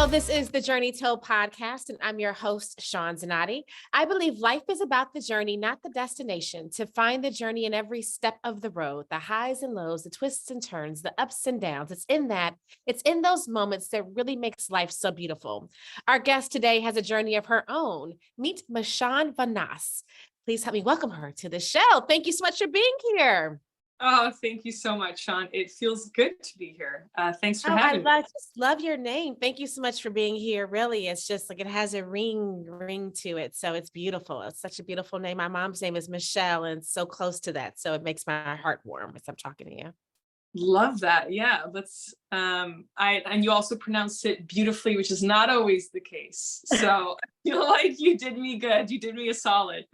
Hello, this is the Journey Told podcast, and I'm your host, Sean Zanotti. I believe life is about the journey, not the destination. To find the journey in every step of the road, the highs and lows, the twists and turns, the ups and downs. It's in those moments that really makes life so beautiful. Our guest today has a journey of her own. Meet Michon Vanas. Please help me welcome her to the show. Thank you so much for being here. Oh, thank you so much, Sean. It feels good to be here. Thanks for having me. I just love your name. Thank you so much for being here. Really, it's just like it has a ring to it. So it's beautiful. It's such a beautiful name. My mom's name is Michelle and it's so close to that. So it makes my heart warm as I'm talking to you. Love that. Yeah, and you also pronounced it beautifully, which is not always the case. So I feel like you did me good. You did me a solid.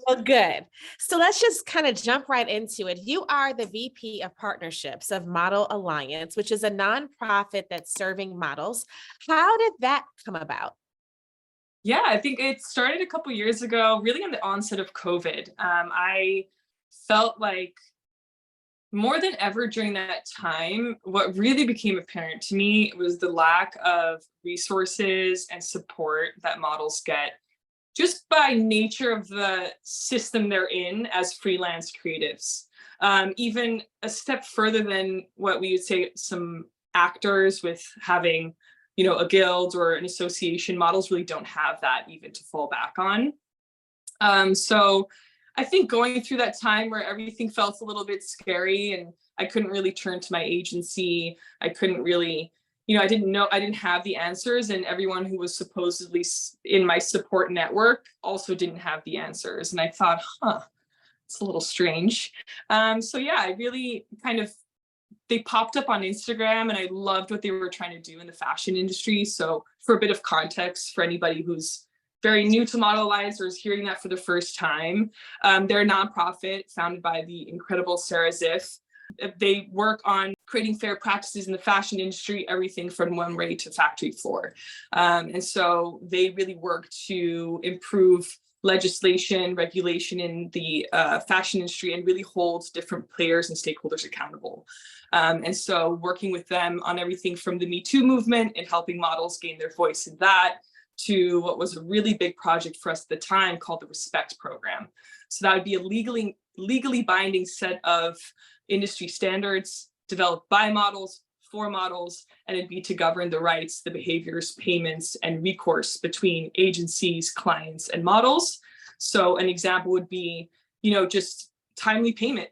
Well, good. So let's just kind of jump right into it. You are the VP of Partnerships of Model Alliance, which is a nonprofit that's serving models. How did that come about? Yeah, I think it started a couple years ago, really on the onset of COVID. I felt like more than ever during that time, what really became apparent to me was the lack of resources and support that models get just by nature of the system they're in as freelance creatives. Even a step further than what we would say some actors with having, a guild or an association, models really don't have that even to fall back on. So I think going through that time where everything felt a little bit scary and I couldn't really turn to my agency, I couldn't really, I didn't have the answers, and everyone who was supposedly in my support network also didn't have the answers. And I thought, it's a little strange. So yeah, I really they popped up on Instagram and I loved what they were trying to do in the fashion industry. So for a bit of context for anybody who's very new to Model Alliance or is hearing that for the first time, they're a nonprofit founded by the incredible Sarah Ziff. They work on creating fair practices in the fashion industry, everything from runway to factory floor. And so they really work to improve legislation, regulation in the fashion industry and really hold different players and stakeholders accountable. And so working with them on everything from the Me Too movement and helping models gain their voice in that, to what was a really big project for us at the time called the Respect Program. So that would be a legally binding set of industry standards developed by models, for models, and it'd be to govern the rights, the behaviors, payments, and recourse between agencies, clients, and models. So an example would be, just timely payment.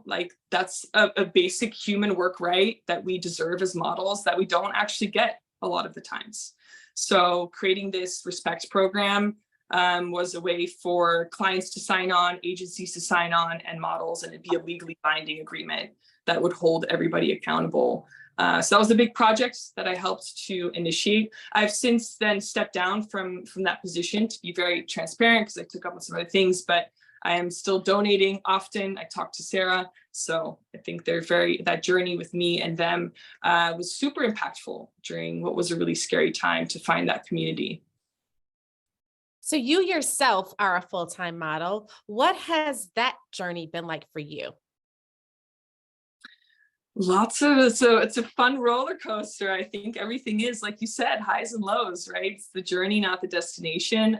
Like that's a basic human work right that we deserve as models that we don't actually get a lot of the times. So creating this Respect program was a way for clients to sign on, agencies to sign on, and models, and it'd be a legally binding agreement that would hold everybody accountable. So that was a big project that I helped to initiate. I've since then stepped down from that position to be very transparent because I took up on some other things, but I am still donating often. I talk to Sarah. So I think that journey with me and them was super impactful during what was a really scary time to find that community. So you yourself are a full-time model. What has that journey been like for you? It's a fun roller coaster. I think everything is, like you said, highs and lows, right? It's the journey, not the destination.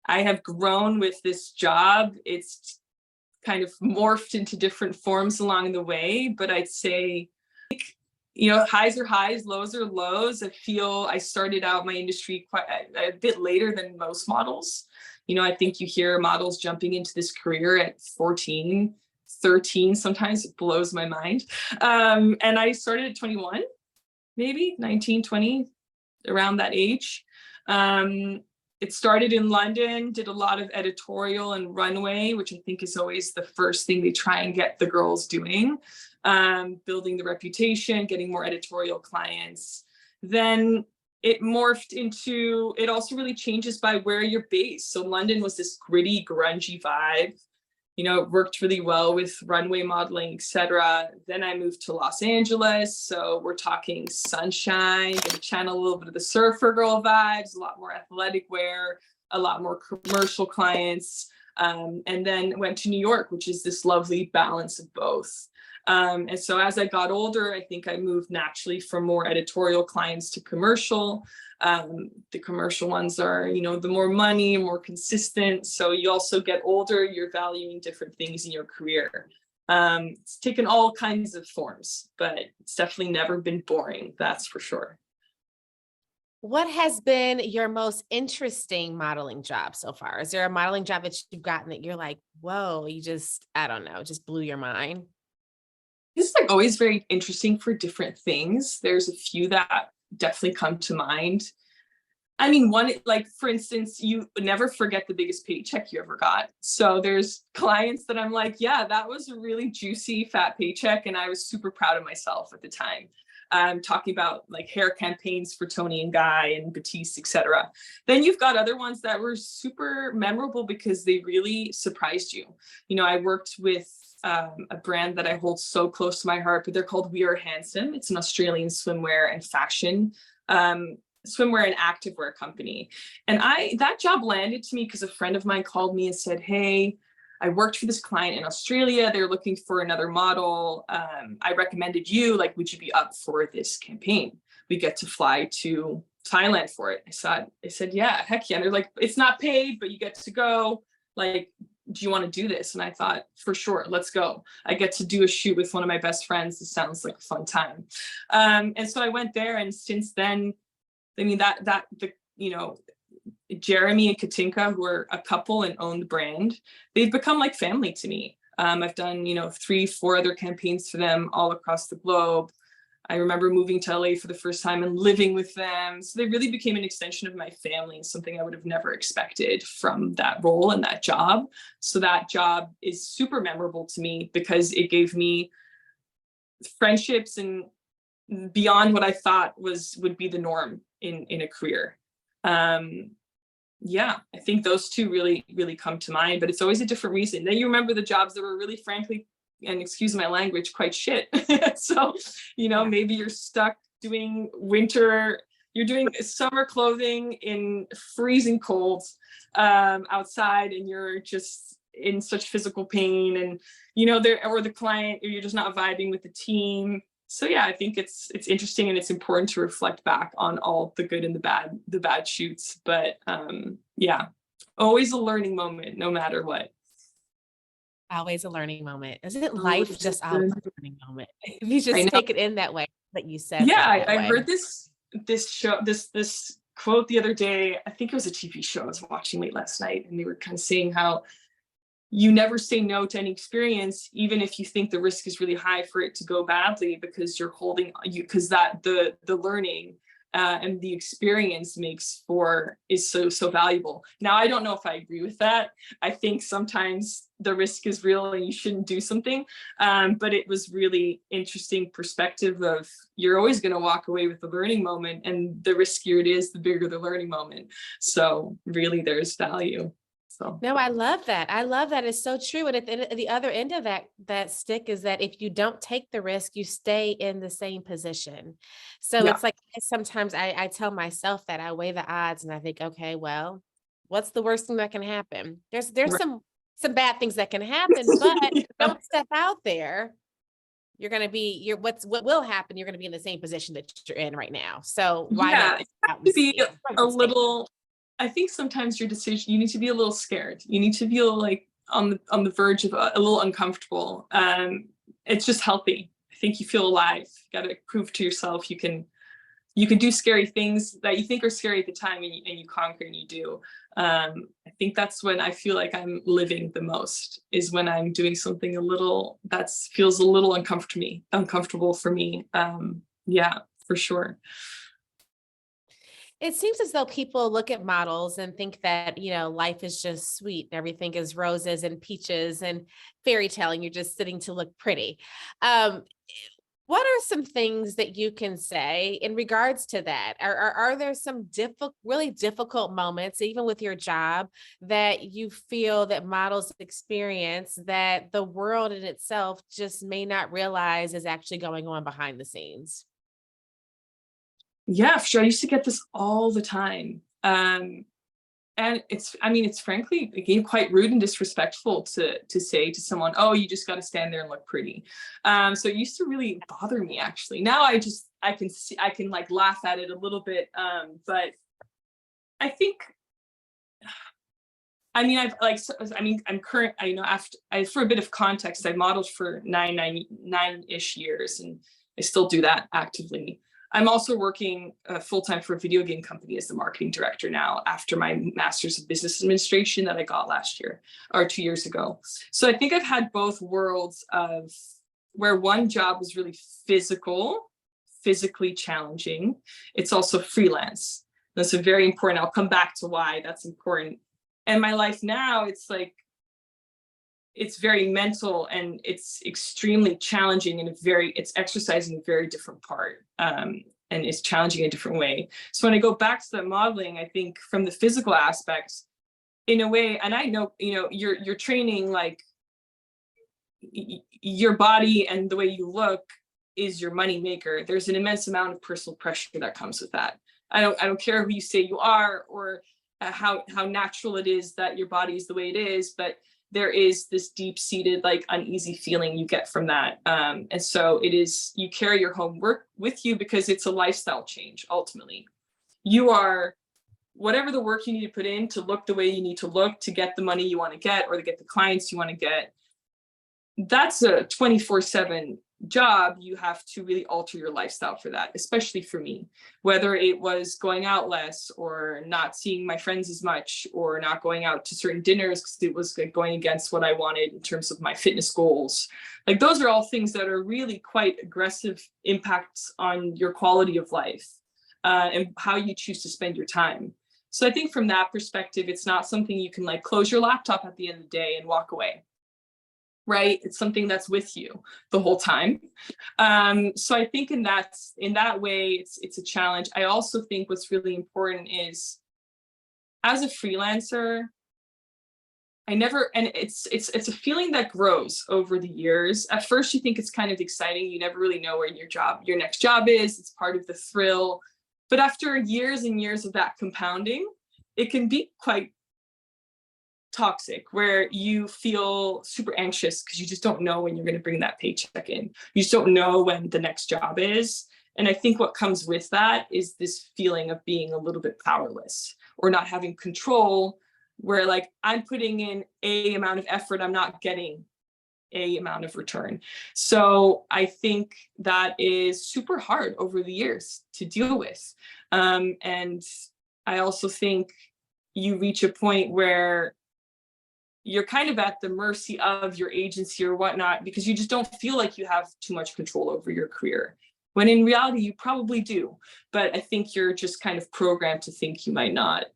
I have grown with this job. It's kind of morphed into different forms along the way, but I'd say, highs are highs, lows are lows. I feel I started out my industry quite a bit later than most models. I think you hear models jumping into this career at 14, 13, sometimes it blows my mind. And I started at 21, maybe 19, 20, around that age. It started in London, did a lot of editorial and runway, which I think is always the first thing they try and get the girls doing, building the reputation, getting more editorial clients. Then it morphed into, it also really changes by where you're based. So London was this gritty, grungy vibe. It worked really well with runway modeling, etc. Then I moved to Los Angeles. So we're talking sunshine, gonna channel a little bit of the surfer girl vibes, a lot more athletic wear, a lot more commercial clients. And then went to New York, which is this lovely balance of both. And so as I got older, I think I moved naturally from more editorial clients to commercial. The commercial ones are, the more money, more consistent. So you also get older, you're valuing different things in your career. It's taken all kinds of forms, but it's definitely never been boring, that's for sure. What has been your most interesting modeling job so far? Is there a modeling job that you've gotten that you're like, whoa, I don't know, just blew your mind? This is like always very interesting for different things. There's a few that definitely come to mind. I mean, one, like for instance, you never forget the biggest paycheck you ever got. So there's clients that I'm like, yeah, that was a really juicy, fat paycheck. And I was super proud of myself at the time. Talking about like hair campaigns for Tony and Guy and Batiste, etc. Then you've got other ones that were super memorable because they really surprised you. I worked with a brand that I hold so close to my heart, but they're called We Are Handsome. It's an Australian swimwear and fashion swimwear and activewear company. And that job landed to me because a friend of mine called me and said, hey, I worked for this client in Australia. They're looking for another model. I recommended you, like, would you be up for this campaign? We get to fly to Thailand for it. I said, yeah, heck yeah. And they're like, it's not paid, but you get to go. Like, do you want to do this? And I thought, for sure, let's go. I get to do a shoot with one of my best friends. This sounds like a fun time. And so I went there, and since then, I mean, Jeremy and Katinka, who are a couple and own the brand, they've become like family to me. I've done, 3-4 other campaigns for them all across the globe. I remember moving to LA for the first time and living with them. So they really became an extension of my family, something I would have never expected from that role and that job. So that job is super memorable to me because it gave me friendships and beyond what I thought would be the norm in a career. Yeah, I think those two really, really come to mind, but it's always a different reason. Then you remember the jobs that were really, frankly, and excuse my language, quite shit. So, maybe you're stuck doing you're doing summer clothing in freezing cold outside, and you're just in such physical pain, and or the client, or you're just not vibing with the team. So yeah, I think it's interesting, and it's important to reflect back on all the good and the bad shoots. But yeah, always a learning moment, no matter what. Always a learning moment. Isn't Oh, life just always a learning moment? If you I just know. take it in that way, that you said Yeah, that I way. heard this quote the other day. I think it was a TV show I was watching late last night, and they were kind of saying how you never say no to any experience, even if you think the risk is really high for it to go badly, because because the learning and the experience is so valuable. Now, I don't know if I agree with that. I think sometimes the risk is real and you shouldn't do something. But it was really interesting perspective of you're always going to walk away with the learning moment, and the riskier it is, the bigger the learning moment. So really, there's value. So. No, I love that. I love that. It's so true. And at the other end of that stick is that if you don't take the risk, you stay in the same position. So Yeah. it's like sometimes I tell myself that I weigh the odds and I think, okay, well, what's the worst thing that can happen? There's Right. some bad things that can happen, but Yeah. don't step out there. What will happen? You're going to be in the same position that you're in right now. So why Yeah, not it out has and to be see it? a little. I think sometimes your decision, you need to be a little scared. You need to feel like on the verge of a little uncomfortable. It's just healthy. I think you feel alive. You got to prove to yourself you can do scary things that you think are scary at the time, and you conquer, and you do. I think that's when I feel like I'm living the most, is when I'm doing something that feels a little uncomfortable for me. Yeah, for sure. It seems as though people look at models and think that, life is just sweet. Everything is roses and peaches and fairy tale, and you're just sitting to look pretty. Um, what are some things that you can say in regards to that? Are there some really difficult moments, even with your job, that you feel that models experience that the world in itself just may not realize is actually going on behind the scenes? Yeah, for sure. I used to get this all the time. And it's frankly, again, quite rude and disrespectful to say to someone, oh, you just got to stand there and look pretty. So it used to really bother me, actually. Now I can like laugh at it a little bit. But I think, I'm current, for a bit of context, I modeled for nine-ish years, and I still do that actively. I'm also working full-time for a video game company as the marketing director now, after my master's of business administration that I got last year or 2 years ago. So I think I've had both worlds of where one job was really physically challenging. It's also freelance. That's a very important, I'll come back to why that's important. And my life now, it's like, it's very mental, and it's extremely challenging, and it's exercising a very different part, and it's challenging a different way. So when I go back to the modeling, I think from the physical aspects, in a way, and I know, you're training, like your body and the way you look is your money maker. There's an immense amount of personal pressure that comes with that. I don't care who you say you are, or how natural it is that your body is the way it is, but there is this deep-seated, like, uneasy feeling you get from that. And so you carry your homework with you, because it's a lifestyle change. Ultimately, you are, whatever the work you need to put in to look the way you need to look, to get the money you want to get, or to get the clients you want to get, that's a 24/7 job. You have to really alter your lifestyle for that, especially for me, whether it was going out less, or not seeing my friends as much, or not going out to certain dinners because it was like going against what I wanted in terms of my fitness goals. Like, those are all things that are really quite aggressive impacts on your quality of life, and how you choose to spend your time. So I think from that perspective, it's not something you can like close your laptop at the end of the day and walk away. Right? It's something that's with you the whole time. So I think in that way, it's a challenge. I also think what's really important is, as a freelancer, and it's a feeling that grows over the years. At first, you think it's kind of exciting. You never really know where your next job is. It's part of the thrill. But after years and years of that compounding, it can be quite toxic, where you feel super anxious because you just don't know when you're going to bring that paycheck in. You just don't know when the next job is. And I think what comes with that is this feeling of being a little bit powerless, or not having control, where like, I'm putting in a amount of effort, I'm not getting a amount of return. So I think that is super hard over the years to deal with. And I also think you reach a point where you're kind of at the mercy of your agency or whatnot, because you just don't feel like you have too much control over your career, when in reality you probably do. But I think you're just kind of programmed to think you might not.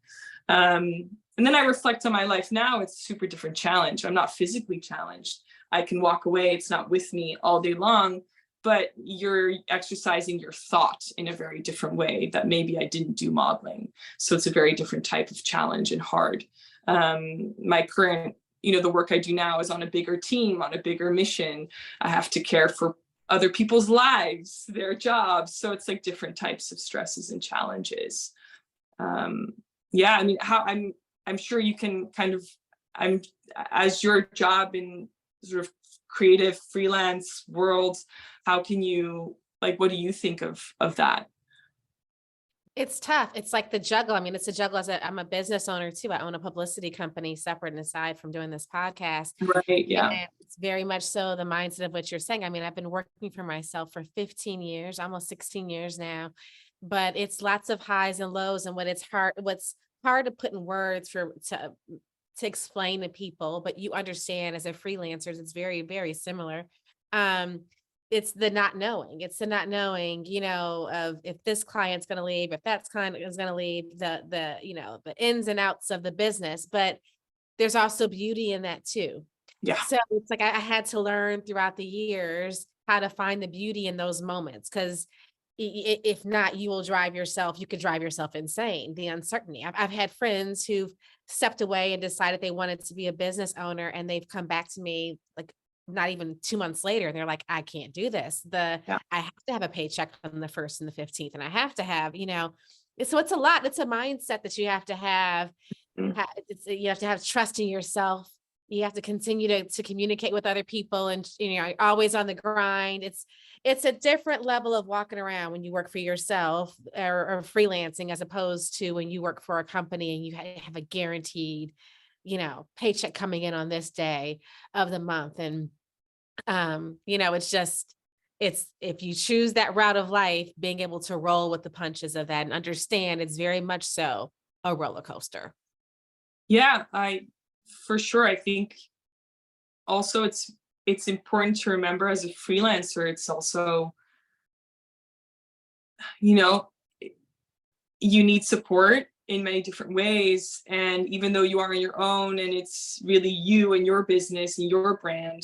And then I reflect on my life now, it's a super different challenge. I'm not physically challenged. I can walk away, it's not with me all day long, but you're exercising your thought in a very different way that maybe I didn't do modeling. So it's a very different type of challenge and hard. My current, the work I do now is on a bigger team, on a bigger mission. I have to care for other people's lives, their jobs. So it's like different types of stresses and challenges. I'm sure you can kind of, as your job in sort of creative freelance world, how can you, like, what do you think of that? It's tough. It's like the juggle. I mean, it's a juggle. I'm a business owner too. I own a publicity company separate and aside from doing this podcast. Right. Yeah. And it's very much so the mindset of what you're saying. I mean, I've been working for myself for 15 years, almost 16 years now, but it's lots of highs and lows. And what's hard to put in words to explain to people, but you understand as a freelancer, it's very, very similar. It's the not knowing. It's the not knowing, of if this client's going to leave, if that client is going to leave, the ins and outs of the business. But there's also beauty in that too. Yeah. So it's like I had to learn throughout the years how to find the beauty in those moments, because if not, you could drive yourself insane. The uncertainty. I've had friends who've stepped away and decided they wanted to be a business owner, and they've come back to me like not even 2 months later. They're like, I can't do this. I have to have a paycheck on the 1st and the 15th. And I have to have, so it's a lot. It's a mindset that you have to have Mm. You have to have trust in yourself. You have to continue to communicate with other people, and you're always on the grind. It's a different level of walking around when you work for yourself or freelancing, as opposed to when you work for a company and you have a guaranteed, paycheck coming in on this day of the month. And it's if you choose that route of life, being able to roll with the punches of that and understand it's very much so a roller coaster. Yeah, for sure. I think also it's important to remember as a freelancer, it's also, you know, you need support in many different ways. And even though you are on your own and it's really you and your business and your brand,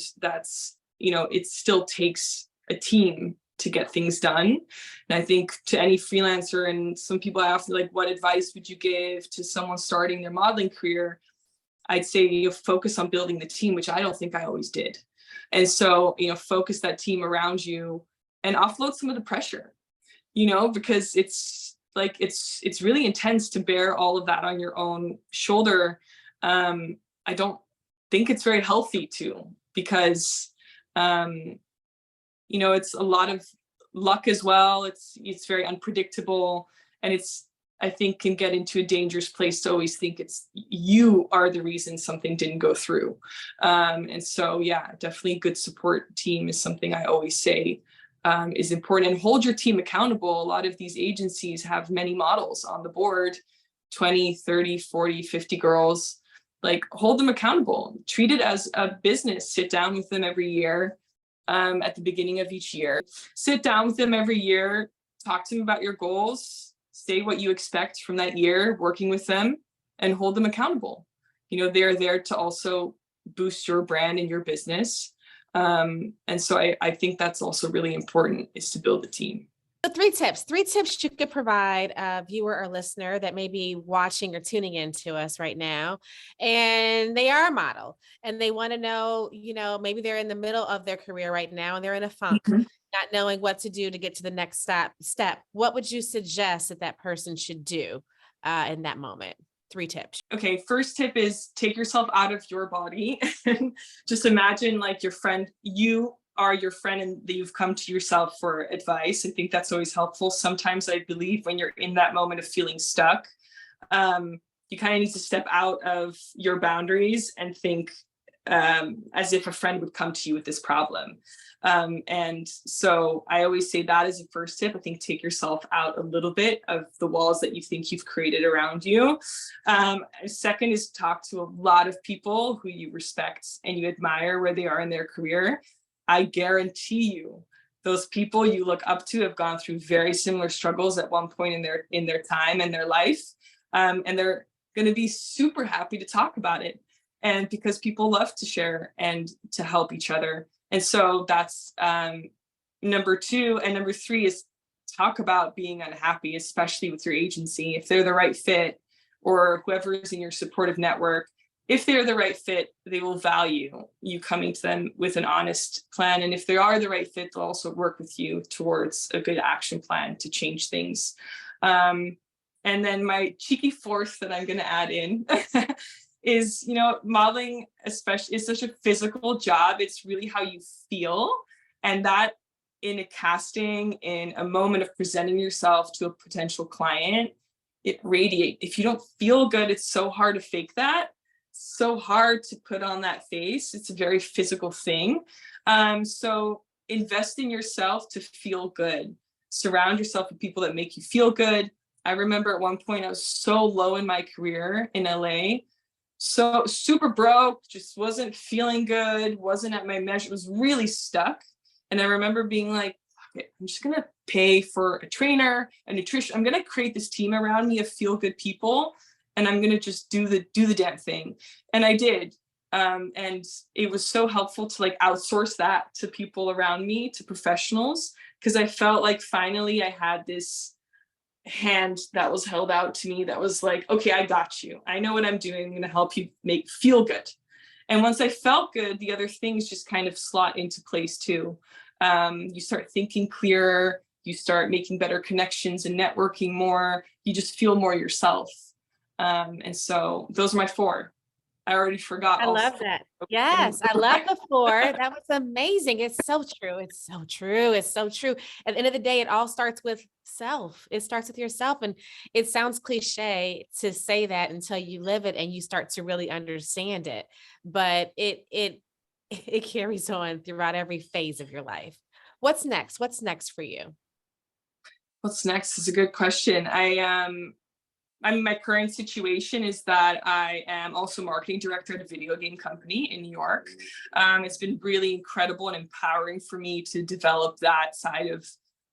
it still takes a team to get things done. And I think to any freelancer, and some people ask me, like, what advice would you give to someone starting their modeling career? I'd say you focus on building the team, which I don't think I always did. And so, focus that team around you and offload some of the pressure, because it's really intense to bear all of that on your own shoulder. I don't think it's very healthy to, because it's a lot of luck as well. It's very unpredictable, and I think can get into a dangerous place to always think it's you are the reason something didn't go through. And so, yeah, definitely a good support team is something I always say is important. And hold your team accountable. A lot of these agencies have many models on the board, 20, 30, 40, 50 girls. Like, hold them accountable. Treat it as a business. Sit down with them every year. At the beginning of each year, sit down with them every year, talk to them about your goals, say what you expect from that year, working with them, and hold them accountable. They're there to also boost your brand and your business. And so I think that's also really important, is to build a team. So three tips you could provide a viewer or listener that may be watching or tuning into us right now, and they are a model and they want to know, maybe they're in the middle of their career right now and they're in a funk, not knowing what to do to get to the next step. What would you suggest that person should do in that moment? 3 tips. Okay, first tip is take yourself out of your body. Just imagine like you are your friend and that you've come to yourself for advice. I think that's always helpful. Sometimes I believe when you're in that moment of feeling stuck, you kind of need to step out of your boundaries and think as if a friend would come to you with this problem. And so I always say that is the first tip. I think take yourself out a little bit of the walls that you think you've created around you. Second is talk to a lot of people who you respect and you admire where they are in their career. I guarantee you, those people you look up to have gone through very similar struggles at one point in their time and their life. And they're going to be super happy to talk about it. And because people love to share and to help each other. And so that's number 2. And number 3 is talk about being unhappy, especially with your agency. If they're the right fit, or whoever is in your supportive network, if they're the right fit, they will value you coming to them with an honest plan. And if they are the right fit, they'll also work with you towards a good action plan to change things. And then my cheeky 4th that I'm going to add in is, modeling especially is such a physical job. It's really how you feel. And that in a casting, in a moment of presenting yourself to a potential client, it radiates. If you don't feel good, it's so hard to fake that. So hard to put on that face. It's a very physical thing. So invest in yourself to feel good. Surround yourself with people that make you feel good. I remember at one point I was so low in my career in LA, so super broke, just wasn't feeling good, wasn't at my measure, was really stuck. And I remember being like, okay, I'm just gonna pay for a trainer, a nutrition. I'm gonna create this team around me of feel good people, and I'm gonna just do the damn thing. And I did. And it was so helpful to like outsource that to people around me, to professionals, because I felt like finally I had this hand that was held out to me that was like, okay, I got you. I know what I'm doing. I'm going to help you feel good. And once I felt good, the other things just kind of slot into place too. You start thinking clearer, you start making better connections and networking more. You just feel more yourself. And so those are my 4. I already forgot. I love that. Yes, I love the 4. That was amazing. It's so true. It's so true. It's so true. At the end of the day, it all starts with self. It starts with yourself. And it sounds cliche to say that until you live it and you start to really understand it. But it carries on throughout every phase of your life. What's next? What's next for you? What's next is a good question. I mean, my current situation is that I am also marketing director at a video game company in New York. It's been really incredible and empowering for me to develop that side of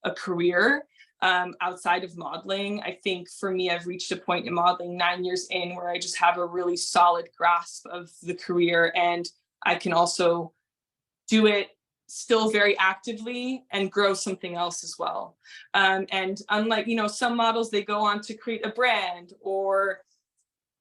a career outside of modeling. I think for me, I've reached a point in modeling 9 years in where I just have a really solid grasp of the career, and I can also do it still very actively and grow something else as well. And unlike, some models, they go on to create a brand, or,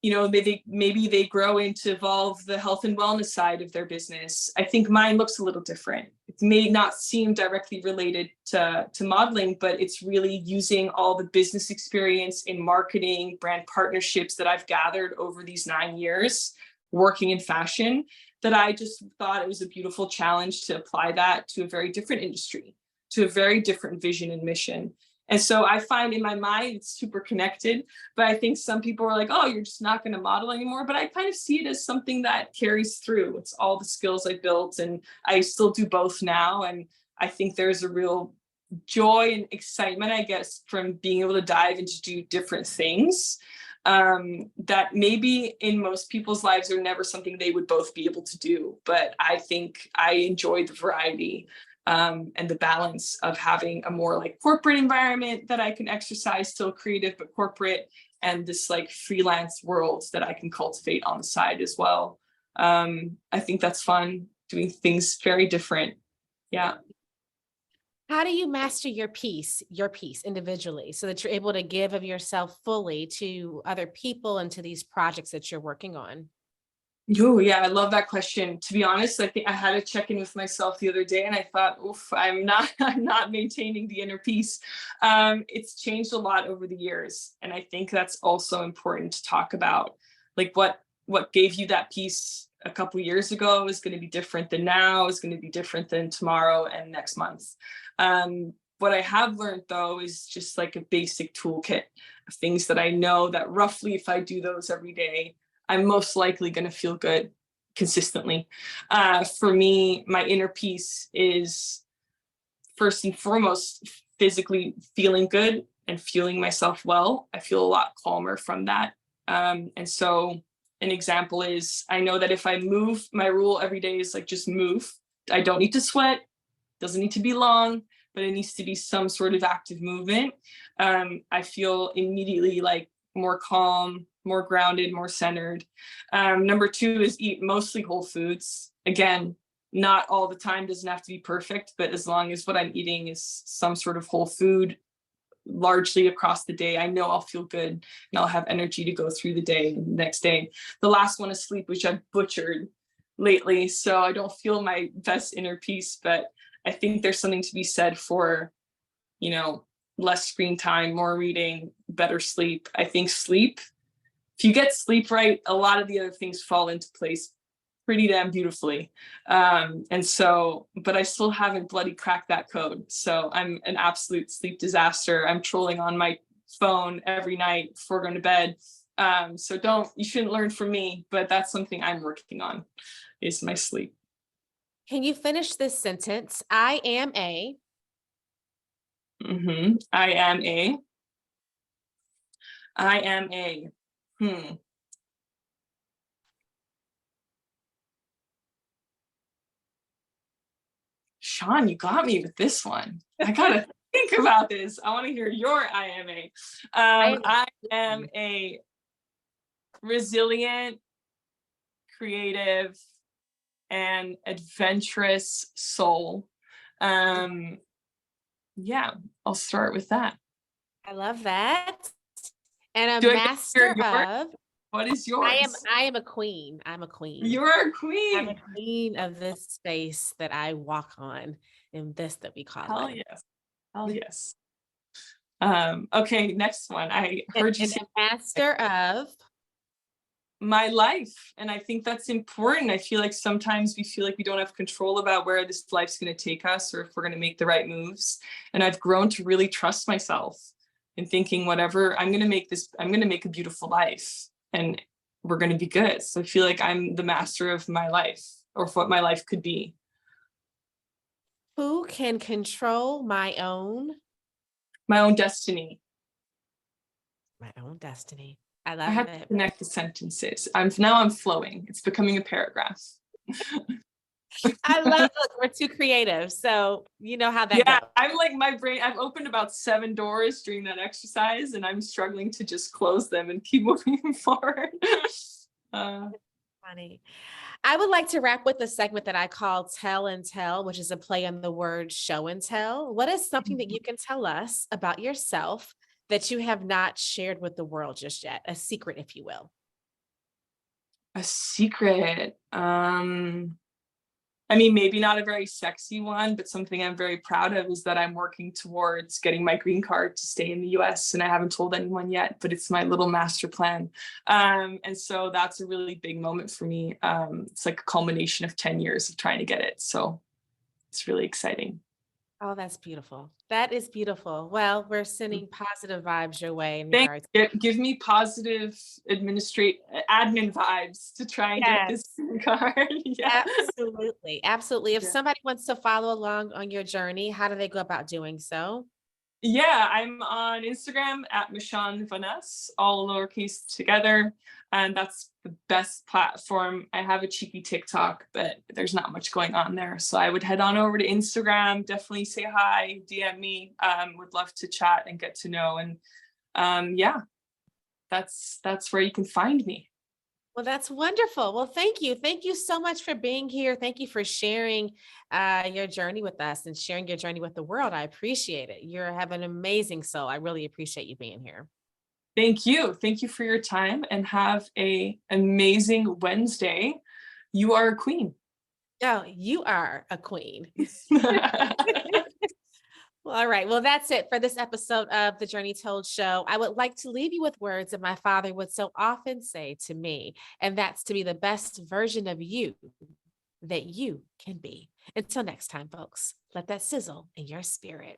maybe they grow into evolve the health and wellness side of their business. I think mine looks a little different. It may not seem directly related to modeling, but it's really using all the business experience in marketing, brand partnerships that I've gathered over these 9 years working in fashion, that I just thought it was a beautiful challenge to apply that to a very different industry, to a very different vision and mission. And so I find in my mind, it's super connected, but I think some people are like, oh, you're just not going to model anymore. But I kind of see it as something that carries through. It's all the skills I built, and I still do both now. And I think there's a real joy and excitement, I guess, from being able to dive into do different things that maybe in most people's lives are never something they would both be able to do. But I think I enjoy the variety and the balance of having a more like corporate environment that I can exercise, still creative but corporate, and this like freelance world that I can cultivate on the side as well. I think that's fun, doing things very different. Yeah. How do you master your piece individually so that you're able to give of yourself fully to other people and to these projects that you're working on? Oh, yeah, I love that question. To be honest, I think I had a check-in with myself the other day, and I thought, oof, I'm not maintaining the inner peace. It's changed a lot over the years, and I think that's also important to talk about. Like what gave you that peace a couple years ago is going to be different than now, is going to be different than tomorrow and next month. What I have learned though is just like a basic toolkit of things that I know that roughly if I do those every day, I'm most likely going to feel good consistently. For me, my inner peace is first and foremost physically feeling good and feeling myself well. I feel a lot calmer from that. And so an example is I know that if I move, my rule every day is like just move. I don't need to sweat, doesn't need to be long, but it needs to be some sort of active movement. I feel immediately like more calm, more grounded, more centered. Number 2 is eat mostly whole foods. Again, not all the time, doesn't have to be perfect, but as long as what I'm eating is some sort of whole food, largely across the day, I know I'll feel good and I'll have energy to go through the day and the next day. The last one is sleep, which I've butchered lately, so I don't feel my best inner peace, but I think there's something to be said for, less screen time, more reading, better sleep. I think sleep, if you get sleep right, a lot of the other things fall into place pretty damn beautifully. And so, but I still haven't bloody cracked that code. So I'm an absolute sleep disaster. I'm trolling on my phone every night before going to bed. So you shouldn't learn from me, but that's something I'm working on, is my sleep. Can you finish this sentence? I am a. I am a. Sean, you got me with this one. I gotta think about this. I want to hear your I am a. I am a resilient, creative, and adventurous soul. Yeah, I'll start with that. I love that. And a master of. What is yours? I am a queen. I'm a queen. You're a queen. I'm a queen of this space that I walk on, in this that we call Hell life. yes. Hell yes. Okay, next one. I heard you say a master of. my life. And I think that's important. I feel like sometimes we feel like we don't have control about where this life's going to take us or if we're going to make the right moves. And I've grown to really trust myself in thinking, whatever, I'm going to make a beautiful life and we're going to be good. So I feel like I'm the master of my life or of what my life could be. Who can control my own Destiny. My own destiny. I I love have to it. connect the sentences. I'm flowing. It's becoming a paragraph. I love it. Look, we're too creative. So you know how that Yeah, goes. I'm like my brain. I've opened about 7 doors during that exercise, and I'm struggling to just close them and keep moving forward. Funny. I would like to wrap with a segment that I call Tell and Tell, which is a play on the word show and tell. What is something that you can tell us about yourself that you have not shared with the world just yet? A secret, if you will. A secret. I mean, maybe not a very sexy one, but something I'm very proud of is that I'm working towards getting my green card to stay in the US. And I haven't told anyone yet, but it's my little master plan. And so that's a really big moment for me. It's like a culmination of 10 years of trying to get it. So it's really exciting. Oh, that's beautiful. That is beautiful. Well, we're sending positive vibes your way in Thank regards. you. Give me positive admin vibes to try and get this Yes, green card. Yeah. absolutely. Absolutely. If Yeah. somebody wants to follow along on your journey, how do they go about doing so? Yeah, I'm on Instagram at Michon Vanas, all lowercase together. And that's the best platform. I have a cheeky TikTok, but there's not much going on there. So I would head on over to Instagram, definitely say hi, DM me. Would love to chat and get to know. And yeah, that's where you can find me. Well, that's wonderful. Well, thank you. Thank you so much for being here. Thank you for sharing your journey with us and sharing your journey with the world. I appreciate it. You have an amazing soul. I really appreciate you being here. Thank you. Thank you for your time and have an amazing Wednesday. You are a queen. Oh, you are a queen. Well, all right. Well, that's it for this episode of the Journey Told Show. I would like to leave you with words that my father would so often say to me, and that's to be the best version of you that you can be. Until next time, folks, let that sizzle in your spirit.